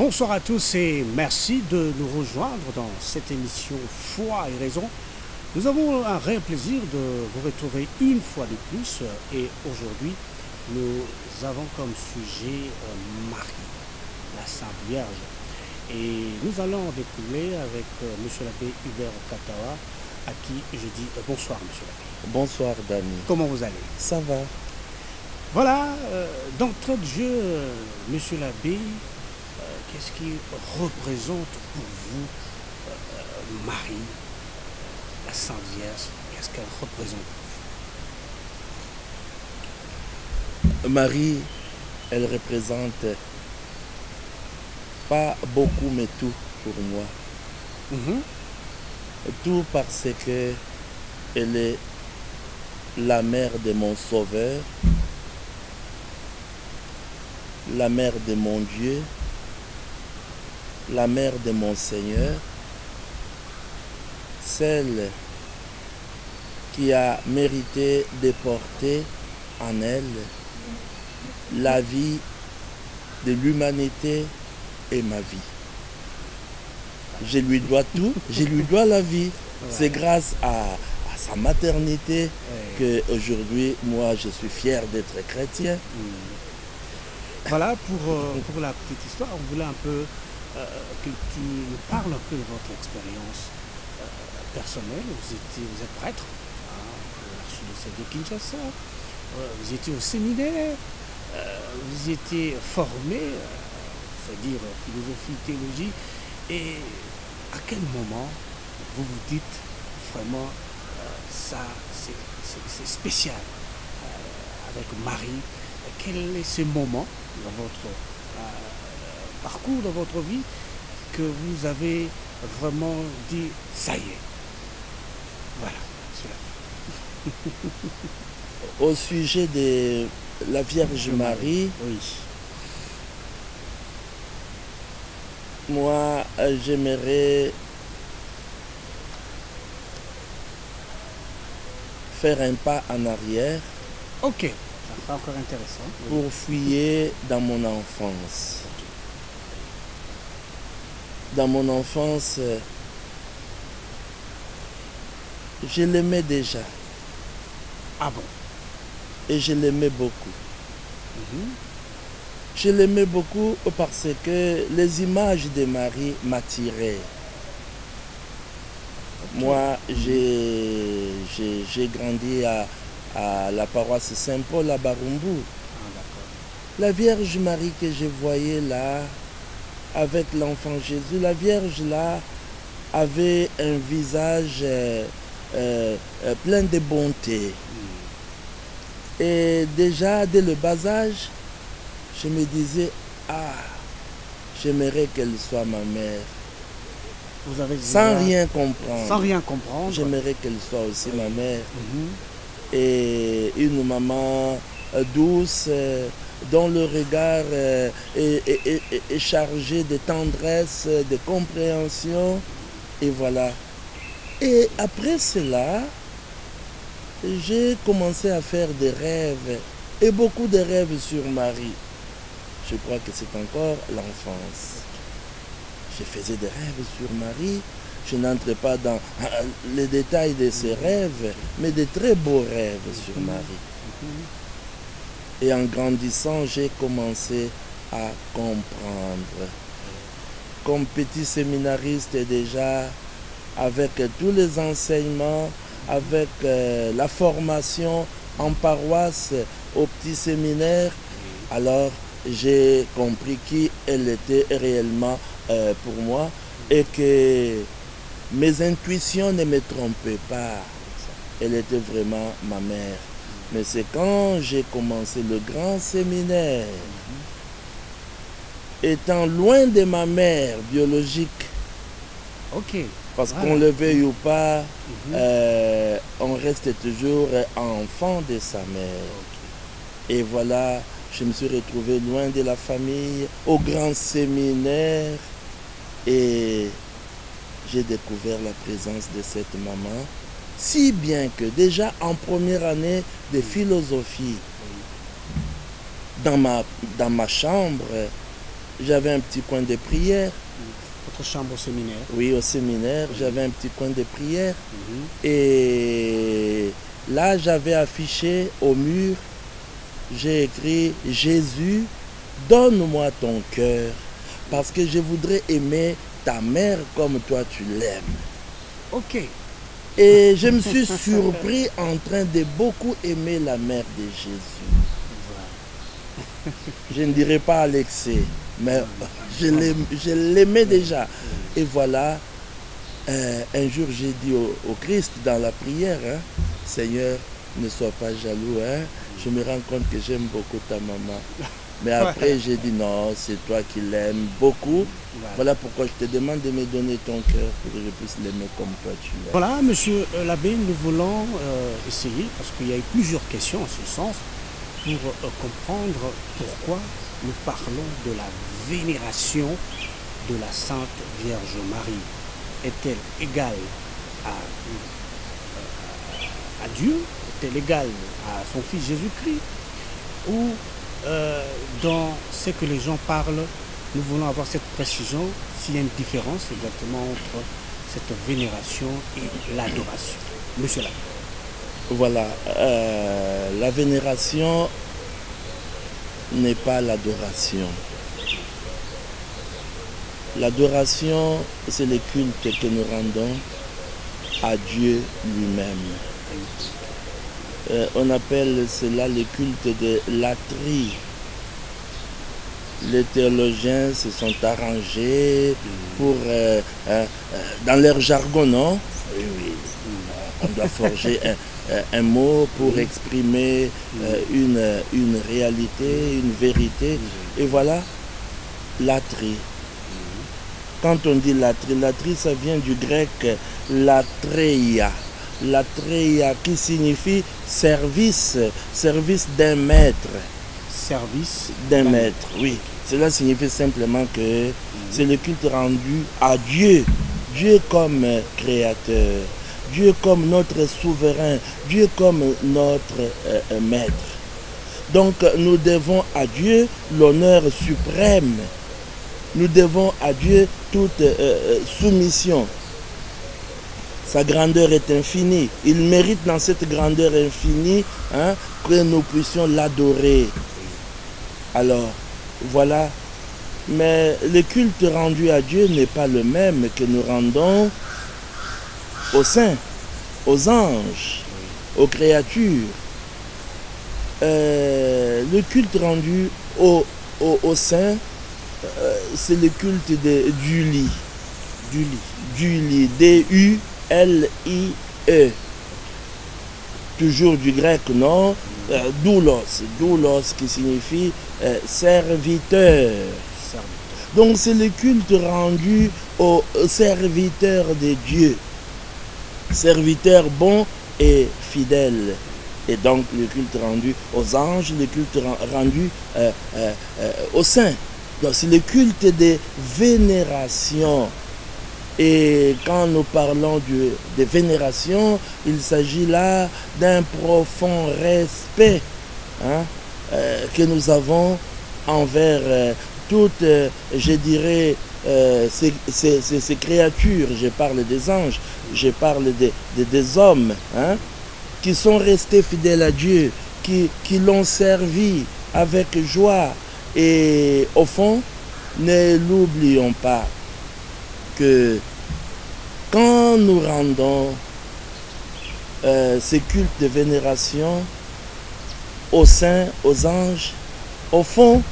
Bonsoir à tous et merci de nous rejoindre dans cette émission Foi et Raison. Nous avons un réel plaisir de vous retrouver une fois de plus et aujourd'hui nous avons comme sujet Marie, la Sainte Vierge. Et nous allons découvrir avec M. l'abbé Hubert Katawa, à qui je dis bonsoir M. l'abbé. Bonsoir Dani. Comment vous allez? Ça va. Voilà, d'entrée de jeu, M. l'abbé, qu'est-ce qui représente pour vous Marie, la Sainte Vierge? Qu'est-ce qu'elle représente pour vous? Marie, elle représente pas beaucoup mais tout pour moi. Tout parce que elle est la mère de mon Sauveur, la mère de mon Dieu, la mère de mon Seigneur, celle qui a mérité de porter en elle la vie de l'humanité et ma vie. Je lui dois tout, je lui dois la vie. C'est grâce à sa maternité que aujourd'hui, moi, je suis fier d'être chrétien. Voilà, pour la petite histoire, on voulait un peu que tu nous parles un peu de votre expérience personnelle. Vous êtes prêtre à l'archidiocèse de Kinshasa, vous étiez au séminaire, vous étiez formé, c'est-à-dire philosophie, théologie, et à quel moment vous vous dites vraiment ça c'est spécial avec Marie? Quel est ce moment dans votre parcours, dans votre vie, que vous avez vraiment dit ça y est? Voilà, cela. Au sujet de la Vierge Marie, oui. Moi, j'aimerais faire un pas en arrière. Ok, ça sera encore intéressant. Pour fouiller dans mon enfance. Dans mon enfance, je l'aimais déjà. Ah bon? Et je l'aimais beaucoup. Je l'aimais beaucoup parce que les images de Marie m'attiraient. Moi, j'ai grandi à la paroisse Saint-Paul à Barumbu. La Vierge Marie que je voyais là, avec l'enfant Jésus, la Vierge là avait un visage plein de bonté. Et déjà, dès le bas âge, je me disais, j'aimerais qu'elle soit ma mère. Vous avez sans rien comprendre. Sans rien comprendre. J'aimerais qu'elle soit aussi ma mère. Et une maman douce, dont le regard est chargé de tendresse, de compréhension. Et voilà. Et après cela, j'ai commencé à faire des rêves. Et beaucoup de rêves sur Marie. Je crois que c'est encore l'enfance. Je faisais des rêves sur Marie. Je n'entre pas dans les détails de ces rêves, mais de très beaux rêves sur Marie. Et en grandissant, j'ai commencé à comprendre. Comme petit séminariste déjà, avec tous les enseignements, avec la formation en paroisse au petit séminaire, alors j'ai compris qui elle était réellement pour moi et que mes intuitions ne me trompaient pas. Elle était vraiment ma mère. Mais c'est quand j'ai commencé le grand séminaire, étant loin de ma mère biologique, parce qu'on le veuille ou pas, on reste toujours enfant de sa mère. Et voilà, je me suis retrouvé loin de la famille, au grand séminaire, et j'ai découvert la présence de cette maman, si bien que déjà en première année de philosophie, dans ma chambre, j'avais un petit coin de prière. Votre chambre au séminaire. Oui, au séminaire, j'avais un petit coin de prière. Et là, j'avais affiché au mur, j'ai écrit « Jésus, donne-moi ton cœur, parce que je voudrais aimer ta mère comme toi tu l'aimes. » Ok. Et je me suis surpris en train de beaucoup aimer la mère de Jésus. Je ne dirais pas à l'excès, mais je l'aimais déjà. Et voilà, un jour j'ai dit au Christ dans la prière, hein, Seigneur, ne sois pas jaloux, hein, je me rends compte que j'aime beaucoup ta maman. Mais après j'ai dit non, c'est toi qui l'aimes beaucoup. Voilà pourquoi je te demande de me donner ton cœur pour que je puisse l'aimer comme toi tu l'aimes. Voilà, monsieur l'abbé, nous voulons essayer, parce qu'il y a eu plusieurs questions en ce sens, pour comprendre pourquoi nous parlons de la vénération de la Sainte Vierge Marie. Est-elle égale à Dieu? Est-elle égale à son Fils Jésus-Christ? Ou dans ce que les gens parlent, nous voulons avoir cette précision, s'il y a une différence exactement entre cette vénération et l'adoration. Monsieur l'abbé. Voilà, la vénération n'est pas l'adoration. L'adoration, c'est le culte que nous rendons à Dieu lui-même. On appelle cela le culte de latrie. Les théologiens se sont arrangés pour, dans leur jargon, non? Oui, oui. On doit forger un mot pour exprimer une réalité, une vérité. Et voilà, latrie. Quand on dit latrie, latrie, ça vient du grec latreia. Latreia qui signifie service, service d'un maître. Service d'un maître, oui. Cela signifie simplement que c'est le culte rendu à Dieu. Dieu comme créateur. Dieu comme notre souverain, Dieu comme notre maître. Donc nous devons à Dieu l'honneur suprême. Nous devons à Dieu toute soumission. Sa grandeur est infinie. Il mérite dans cette grandeur infinie, hein, que nous puissions l'adorer. Alors, voilà. Mais le culte rendu à Dieu n'est pas le même que nous rendons aux saints, aux anges, aux créatures. Le culte rendu aux saints, c'est le culte du lit. Du lit. D-U-L-I-E. Toujours du grec, non? Doulos. Doulos qui signifie serviteur. Donc c'est le culte rendu aux serviteurs de Dieu. Serviteur bon et fidèle. Et donc le culte rendu aux anges, le culte rendu aux saints. Donc c'est le culte de vénération. Et quand nous parlons de vénération, il s'agit là d'un profond respect, hein, que nous avons envers toutes, je dirais, ces créatures. Je parle des anges, je parle des hommes, hein, qui sont restés fidèles à Dieu, qui l'ont servi avec joie. Et au fond, ne l'oublions pas que quand nous rendons ces cultes de vénération aux saints, aux anges, au fond,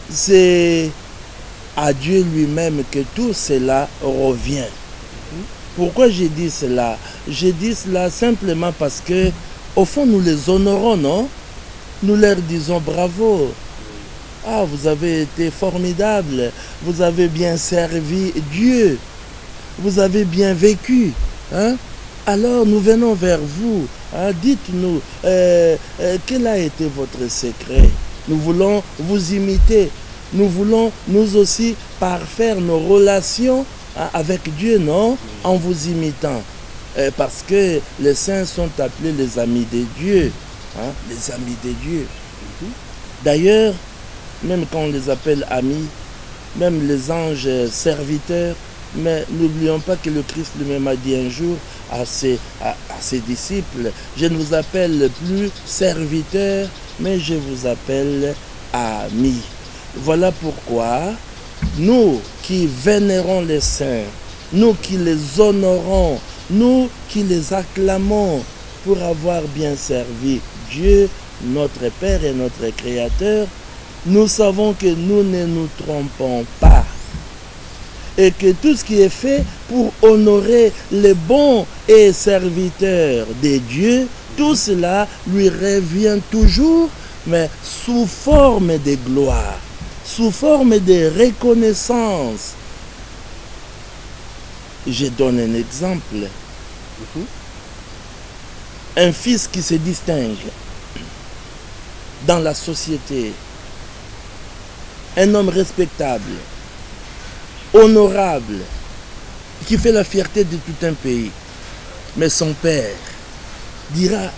c'est à Dieu lui-même que tout cela revient. Pourquoi j'ai dit cela? J'ai dit cela simplement parce que, au fond, nous les honorons, non? Nous leur disons bravo. Ah, vous avez été formidable. Vous avez bien servi Dieu. Vous avez bien vécu. Hein? Alors, nous venons vers vous. Hein? Dites-nous, quel a été votre secret? Nous voulons vous imiter. Nous voulons, nous aussi, parfaire nos relations, hein, avec Dieu, non? En vous imitant. Parce que les saints sont appelés les amis de Dieu. Hein? Les amis de Dieu. D'ailleurs, même quand on les appelle amis, même les anges serviteurs. Mais n'oublions pas que le Christ lui-même a dit un jour à ses disciples, je ne vous appelle plus serviteurs, mais je vous appelle amis. Voilà pourquoi nous qui vénérons les saints, nous qui les honorons, nous qui les acclamons pour avoir bien servi Dieu, notre Père et notre Créateur, nous savons que nous ne nous trompons pas. Et que tout ce qui est fait pour honorer les bons et serviteurs de Dieu, tout cela lui revient toujours, mais sous forme de gloire, sous forme de reconnaissance. Je donne un exemple. Un fils qui se distingue dans la société, un homme respectable, honorable, qui fait la fierté de tout un pays. Mais son père dira,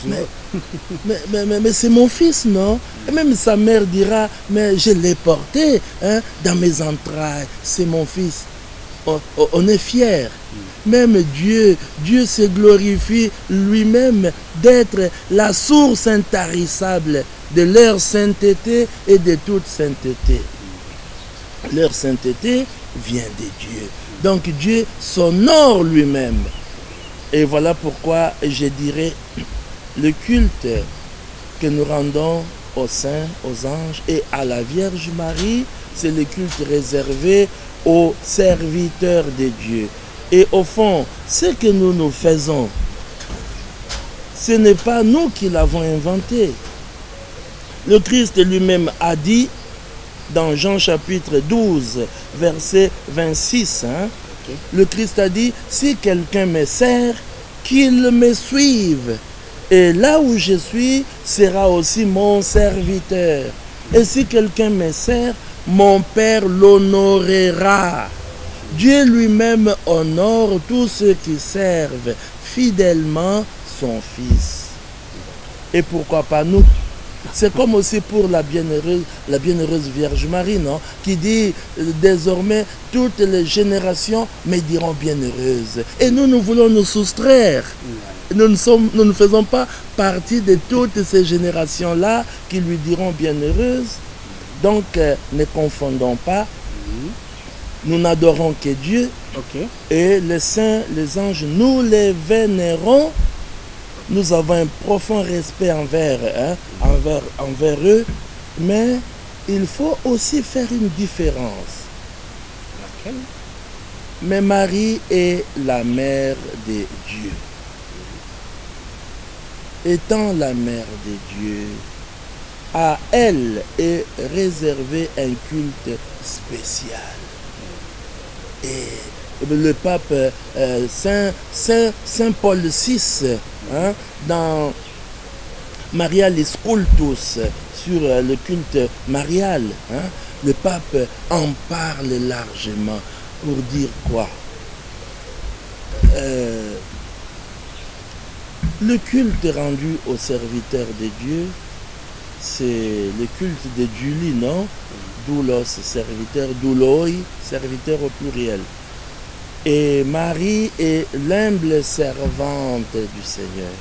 mais c'est mon fils, non? Et même sa mère dira, mais je l'ai porté dans mes entrailles, c'est mon fils. On est fiers. Même Dieu se glorifie lui-même d'être la source intarissable de leur sainteté et de toute sainteté. Leur sainteté vient de Dieu. Donc Dieu s'honore lui-même. Et voilà pourquoi je dirais le culte que nous rendons aux saints, aux anges et à la Vierge Marie, c'est le culte réservé aux serviteurs de Dieu. Et au fond, ce que nous faisons, ce n'est pas nous qui l'avons inventé. Le Christ lui-même a dit dans Jean chapitre 12, verset 26, le Christ a dit, si quelqu'un me sert, qu'il me suive. Et là où je suis, sera aussi mon serviteur. Et si quelqu'un me sert, mon Père l'honorera. Dieu lui-même honore tous ceux qui servent fidèlement son Fils. Et pourquoi pas nous? C'est comme aussi pour la bienheureuse Vierge Marie, non? Qui dit désormais toutes les générations me diront bienheureuse. Et nous voulons nous soustraire. Nous ne faisons pas partie de toutes ces générations-là qui lui diront bienheureuse. Donc ne confondons pas. Nous n'adorons que Dieu. Et les saints, les anges, nous les vénérons. Nous avons un profond respect envers eux, mais il faut aussi faire une différence. Laquelle? Mais Marie est la mère de Dieu. Étant la mère de Dieu, à elle est réservé un culte spécial. Et le pape Saint Paul VI, dans Marialis Cultus, sur le culte marial, le pape en parle largement pour dire quoi? Le culte rendu aux serviteurs de Dieu, c'est le culte de Julie, non? Doulos, serviteur, douloi, serviteur au pluriel. Et Marie est l'humble servante du Seigneur.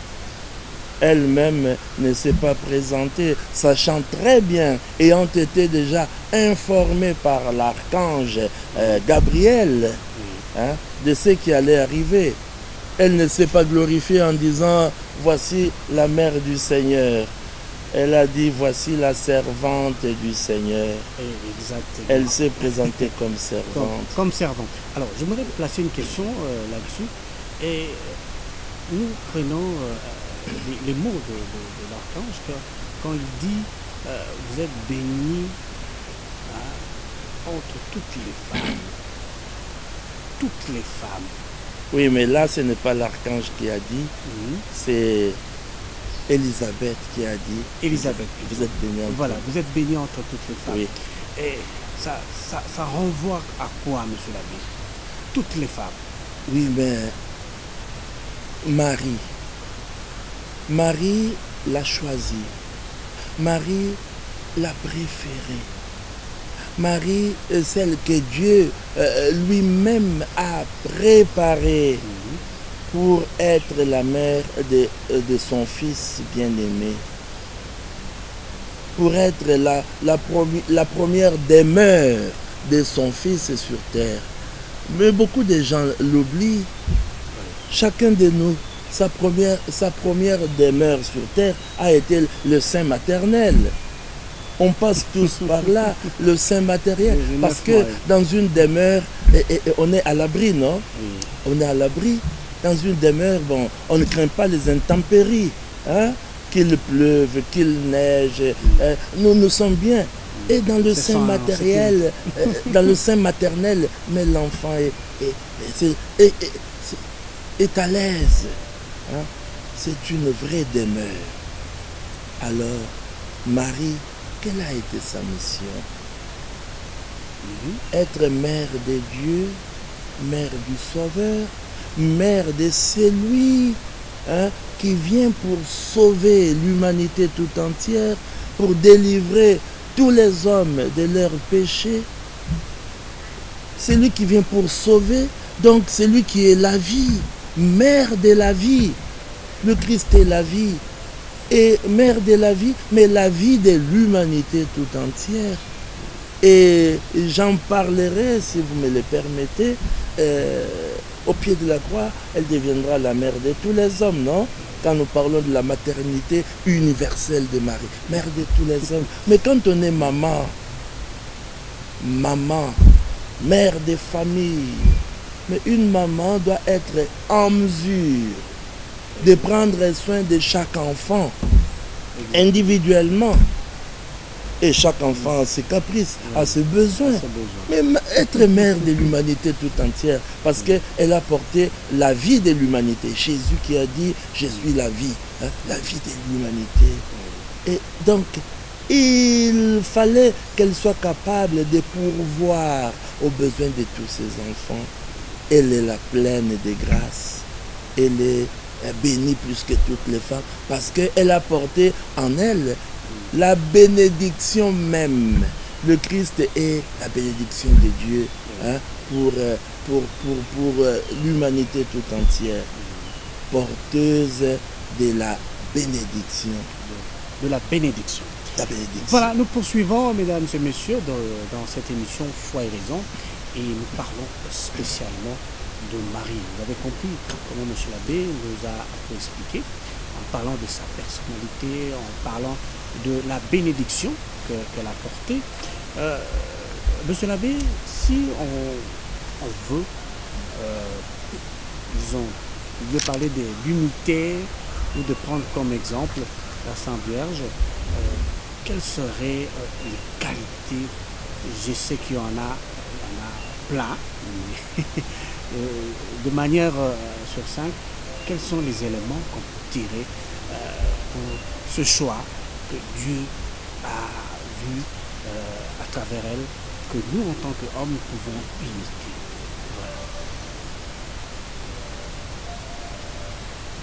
Elle-même ne s'est pas présentée, sachant très bien, ayant été déjà informée par l'archange Gabriel de ce qui allait arriver. Elle ne s'est pas glorifiée en disant « Voici la mère du Seigneur ». Elle a dit, voici la servante du Seigneur. Exactement. Elle s'est présentée comme servante. Comme servante. Alors, j'aimerais placer une question là-dessus. Et nous prenons les mots de l'archange quand il dit, vous êtes bénie entre toutes les femmes. Toutes les femmes. Oui, mais là, ce n'est pas l'archange qui a dit, c'est Élisabeth qui a dit, Élisabeth, vous êtes bénie entre voilà, vous êtes bénie entre toutes les femmes. Oui. Et ça renvoie à quoi, monsieur l'abbé? Toutes les femmes. Oui, mais Marie l'a choisie. Marie l'a préférée. Marie est celle que Dieu lui-même a préparée pour être la mère de son fils bien-aimé, pour être la première demeure de son fils sur terre. Mais beaucoup de gens l'oublient. Chacun de nous, sa première demeure sur terre a été le sein maternel. On passe tous par là, le sein matériel, parce que dans une demeure, on est à l'abri, non? On est à l'abri. Dans une demeure, bon, on ne craint pas les intempéries, hein? Qu'il pleuve, qu'il neige, nous sommes bien. Et dans le sein matériel, dans le sein maternel, mais l'enfant est à l'aise. Hein? C'est une vraie demeure. Alors, Marie, quelle a été sa mission? Être mère de Dieu, mère du Sauveur, mère de celui qui vient pour sauver l'humanité tout entière, pour délivrer tous les hommes de leurs péchés. C'est lui qui vient pour sauver, donc c'est lui qui est la vie, mère de la vie. Le Christ est la vie, et mère de la vie, mais la vie de l'humanité tout entière. Et j'en parlerai, si vous me le permettez, au pied de la croix, elle deviendra la mère de tous les hommes, non? Quand nous parlons de la maternité universelle de Marie, mère de tous les hommes. Mais quand on est maman, mère des familles, mais une maman doit être en mesure de prendre soin de chaque enfant individuellement. Et chaque enfant a ses caprices, a ses besoins. Mais être mère de l'humanité tout entière, parce qu'elle a porté la vie de l'humanité. Jésus qui a dit, je suis la vie, hein, la vie de l'humanité. Et donc, il fallait qu'elle soit capable de pourvoir aux besoins de tous ses enfants. Elle est la pleine de grâce. Elle est bénie plus que toutes les femmes, parce qu'elle a porté en elle la bénédiction même. Le Christ est la bénédiction de Dieu, hein, pour l'humanité tout entière. Porteuse de la bénédiction. De la bénédiction. La bénédiction. Voilà, nous poursuivons, mesdames et messieurs, dans cette émission Foi et Raison, et nous parlons spécialement de Marie. Vous avez compris comment M. l'abbé nous a un peu expliqué, en parlant de sa personnalité, en parlant de la bénédiction qu'elle a portée. Monsieur l'abbé, si on veut, disons, de parler de l'unité ou de prendre comme exemple la Sainte Vierge, quelles seraient les qualités? Je sais qu'il y en a plein, mais de manière sur 5, quels sont les éléments qu'on peut tirer pour ce choix que Dieu a vu à travers elle, que nous, en tant qu'hommes, nous pouvons imiter?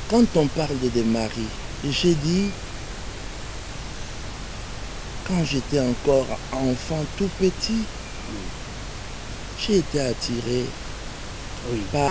Quand on parle de Marie, j'ai dit, quand j'étais encore enfant tout petit, j'ai été attiré par